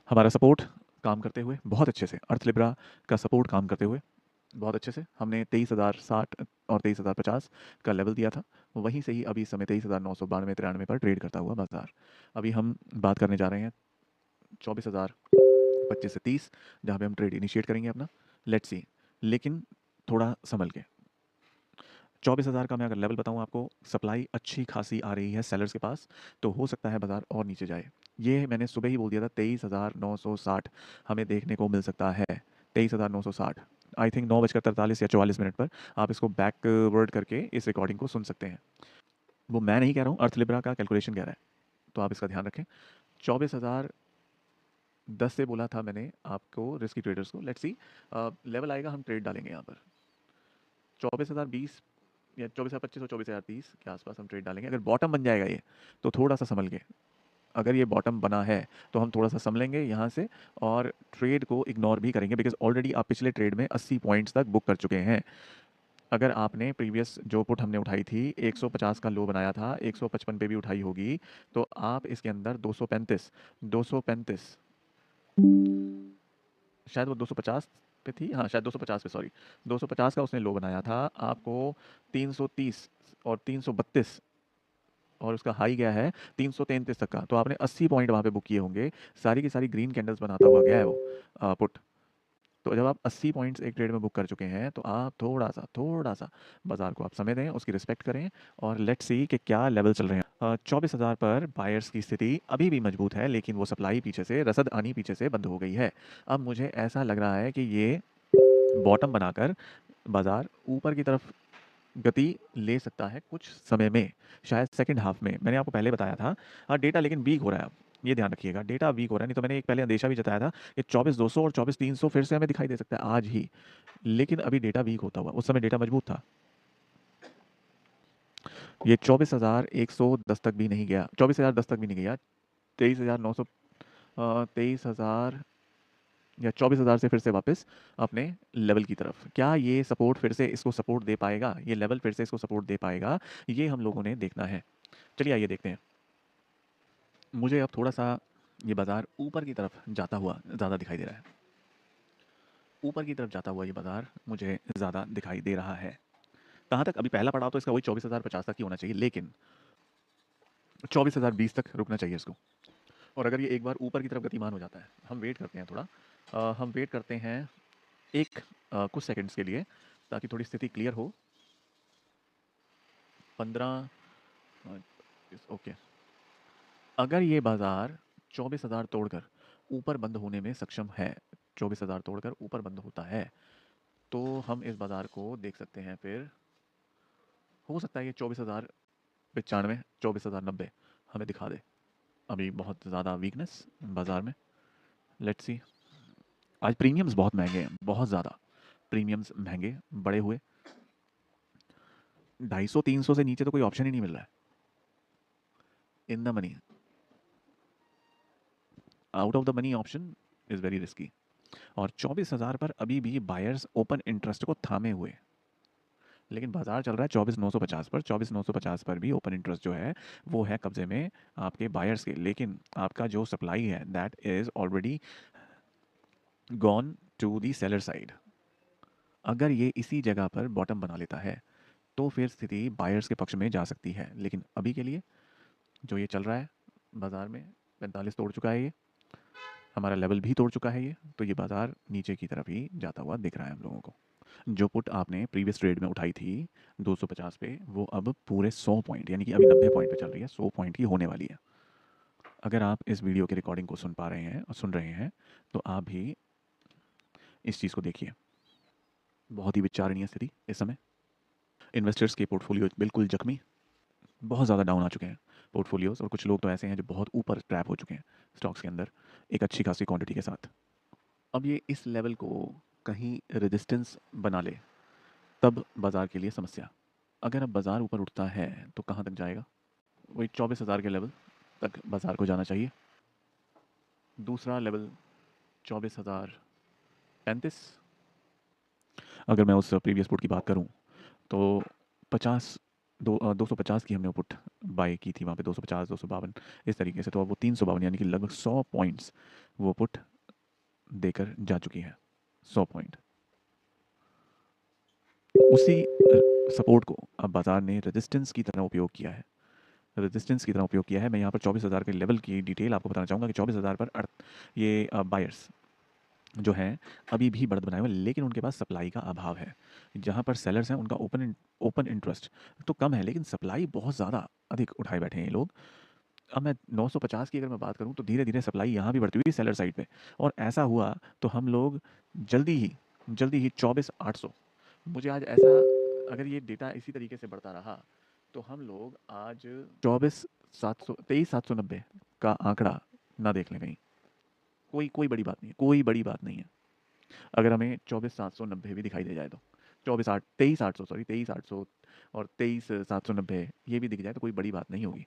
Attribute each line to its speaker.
Speaker 1: हमारा सपोर्ट काम करते हुए बहुत अच्छे से, अर्थ लिब्रा का सपोर्ट काम करते हुए बहुत अच्छे से हमने 23,060 और 23,050 का लेवल दिया था। वहीं से ही अभी इस समय 23,992-93 पर ट्रेड करता हुआ बाजार। अभी हम बात करने जा रहे हैं 24,025 से 30, जहाँ पे हम ट्रेड इनिशिएट करेंगे अपना। लेट्स सी, लेकिन थोड़ा संभल के। 24,000 का मैं अगर लेवल बताऊं आपको, सप्लाई अच्छी खासी आ रही है सेलर्स के पास, तो हो सकता है बाजार और नीचे जाए। ये मैंने सुबह ही बोल दिया था, 23,960 हमें देखने को मिल सकता है। 23,960 आई थिंक 9:43 या 44 मिनट पर आप इसको बैकवर्ड करके इस रिकॉर्डिंग को सुन सकते हैं। वो मैं नहीं कह रहा हूँ, अर्थ लिब्रा का कैलकुलेशन कह रहा है, तो आप इसका ध्यान रखें। 24,010 से बोला था मैंने आपको, रिस्की ट्रेडर्स को। लेट्स सी, लेवल आएगा, हम ट्रेड डालेंगे यहाँ पर 24,020 या 24,025 और 24,030 के आसपास हम ट्रेड डालेंगे। अगर बॉटम बन जाएगा ये, तो थोड़ा सा संभल के, अगर ये बॉटम बना है तो हम थोड़ा सा संभलेंगे यहाँ से और ट्रेड को इग्नोर भी करेंगे, बिकॉज ऑलरेडी आप पिछले ट्रेड में 80 पॉइंट्स तक बुक कर चुके हैं। अगर आपने प्रीवियस जो पुट हमने उठाई थी, 150 का लो बनाया था, 155 पे भी उठाई होगी, तो आप इसके अंदर 235 शायद वो 250 पे थी, हाँ शायद 250 पे, सॉरी 250 का उसने लो बनाया था आपको। 330 और 332 और उसका हाई गया है 333 तक का, तो आपने 80 पॉइंट वहाँ पे बुक किए होंगे। सारी की सारी ग्रीन कैंडल्स बनाता हुआ गया है वो पुट। तो जब आप 80 पॉइंट्स एक ट्रेड में बुक कर चुके हैं, तो आप थोड़ा सा बाजार को आप समय दें, उसकी रिस्पेक्ट करें, और लेट्स सी कि क्या लेवल चल रहे हैं। 24,000 पर बायर्स की स्थिति अभी भी मजबूत है, लेकिन वो सप्लाई पीछे से, रसद आनी पीछे से बंद हो गई है। अब मुझे ऐसा लग रहा है कि ये बॉटम बनाकर बाजार ऊपर की तरफ गति ले सकता है कुछ समय में, शायद सेकंड हाफ में। मैंने आपको पहले बताया था। हाँ, डेटा लेकिन वीक हो रहा है अब, ये ध्यान रखिएगा, डेटा वीक हो रहा है। नहीं तो मैंने एक पहले अंदेशा भी जताया था कि 24,200 और 24,300 फिर से हमें दिखाई दे सकता है आज ही, लेकिन अभी डेटा वीक होता हुआ, उस समय डेटा मजबूत था। ये 24,110 तक भी नहीं गया, 24,010 तक भी नहीं गया। 23,900, 23,000 या 24,000 से फिर से वापस अपने लेवल की तरफ। क्या ये सपोर्ट फिर से इसको सपोर्ट दे पाएगा, ये लेवल फिर से इसको सपोर्ट दे पाएगा, ये हम लोगों ने देखना है। चलिए आइए देखते हैं। मुझे अब थोड़ा सा ये बाजार ऊपर की तरफ जाता हुआ ज़्यादा दिखाई दे रहा है। ऊपर की तरफ जाता हुआ ये बाजार मुझे ज़्यादा दिखाई दे रहा है। कहाँ तक? अभी पहला पड़ाव तो इसका वही 24,050 तक ही होना चाहिए, लेकिन 24,020 तक रुकना चाहिए इसको। और अगर ये एक बार ऊपर की तरफ गतिमान हो जाता है, हम वेट करते हैं थोड़ा, हम वेट करते हैं एक कुछ सेकंड्स के लिए, ताकि थोड़ी स्थिति क्लियर हो। 15, ओके। अगर ये बाजार 24,000 तोड़कर ऊपर बंद होने में सक्षम है, 24,000 तोड़कर ऊपर बंद होता है, तो हम इस बाजार को देख सकते हैं। फिर हो सकता है ये 24,095, 24,090 हमें दिखा दे। अभी बहुत ज़्यादा वीकनेस बाजार में। लेट्स सी, आज प्रीमियम्स बहुत महंगे हैं, बहुत ज़्यादा प्रीमियम्स महंगे बड़े हुए। 250-300 से नीचे तो कोई ऑप्शन ही नहीं मिल रहा है in the money. Out of the money option is very risky. और 24,000 पर अभी भी बायर्स ओपन इंटरेस्ट को थामे हुए, लेकिन बाजार चल रहा है 24,950 पर। 24,950 पर भी ओपन इंटरेस्ट जो है वो है कब्जे में आपके बायर्स के, लेकिन आपका जो सप्लाई है that is already gone to the seller side. अगर ये इसी जगह पर बॉटम बना लेता है, तो फिर स्थिति बायर्स के पक्ष में जा सकती है, लेकिन अभी के लिए जो ये चल रहा है बाजार में, 45 तोड़ चुका है ये, हमारा लेवल भी तोड़ चुका है ये, तो ये बाजार नीचे की तरफ ही जाता हुआ दिख रहा है हम लोगों को। जो पुट आपने प्रीवियस ट्रेड में उठाई थी 250 पे, वो अब पूरे 100 पॉइंट, यानी कि अभी 90 पॉइंट पे चल रही है, 100 पॉइंट की होने वाली है। अगर आप इस वीडियो के रिकॉर्डिंग को सुन पा रहे हैं और सुन रहे हैं, तो आप भी इस चीज़ को देखिए। बहुत ही विचारणीय स्थिति इस समय। इन्वेस्टर्स के पोर्टफोलियो बिल्कुल जख्मी, बहुत ज़्यादा डाउन आ चुके हैं पोर्टफोलियोज, और कुछ लोग तो ऐसे हैं जो बहुत ऊपर ट्रैप हो चुके हैं स्टॉक्स के अंदर एक अच्छी खासी क्वांटिटी के साथ। अब ये इस लेवल को कहीं रेजिस्टेंस बना ले, तब बाजार के लिए समस्या। अगर अब बाजार ऊपर उठता है तो कहाँ तक जाएगा? वही 24,000 के लेवल तक बाजार को जाना चाहिए। दूसरा लेवल 24,035। अगर मैं उस प्रीवियस पुट की बात करूं, तो 50 250 की हमने पुट बाय की थी वहाँ पे, 250 252 इस तरीके से। तो अब वो 352 यानी कि लगभग 100 पॉइंट्स वो पुट देकर जा चुकी है, 100 पॉइंट। उसी सपोर्ट को अब बाजार ने रेजिस्टेंस की तरह उपयोग किया है, रेजिस्टेंस की तरह उपयोग किया है। मैं यहाँ पर 24,000 के लेवल की डिटेल आपको बताना चाहूँगा कि 24,000 पर ये बायर्स जो हैं अभी भी बढ़त बनाए हुए हैं, लेकिन उनके पास सप्लाई का अभाव है। जहाँ पर सेलर्स हैं उनका ओपन इंटरेस्ट तो कम है, लेकिन सप्लाई बहुत ज़्यादा अधिक उठाए बैठे हैं ये लोग। अब मैं 950 की अगर मैं बात करूँ तो धीरे धीरे सप्लाई यहाँ भी बढ़ती हुई सेलर साइड पे, और ऐसा हुआ तो हम लोग जल्दी ही 24,800, मुझे आज ऐसा, अगर ये डेटा इसी तरीके से बढ़ता रहा तो हम लोग आज 23,790 का आंकड़ा ना देख लें कहीं। कोई बड़ी बात नहीं है, कोई बड़ी बात नहीं है। अगर हमें 24,790 भी दिखाई दे जाए तो 23,800 सॉरी 23,800 और 23,790 ये भी दिख जाए तो कोई बड़ी बात नहीं होगी।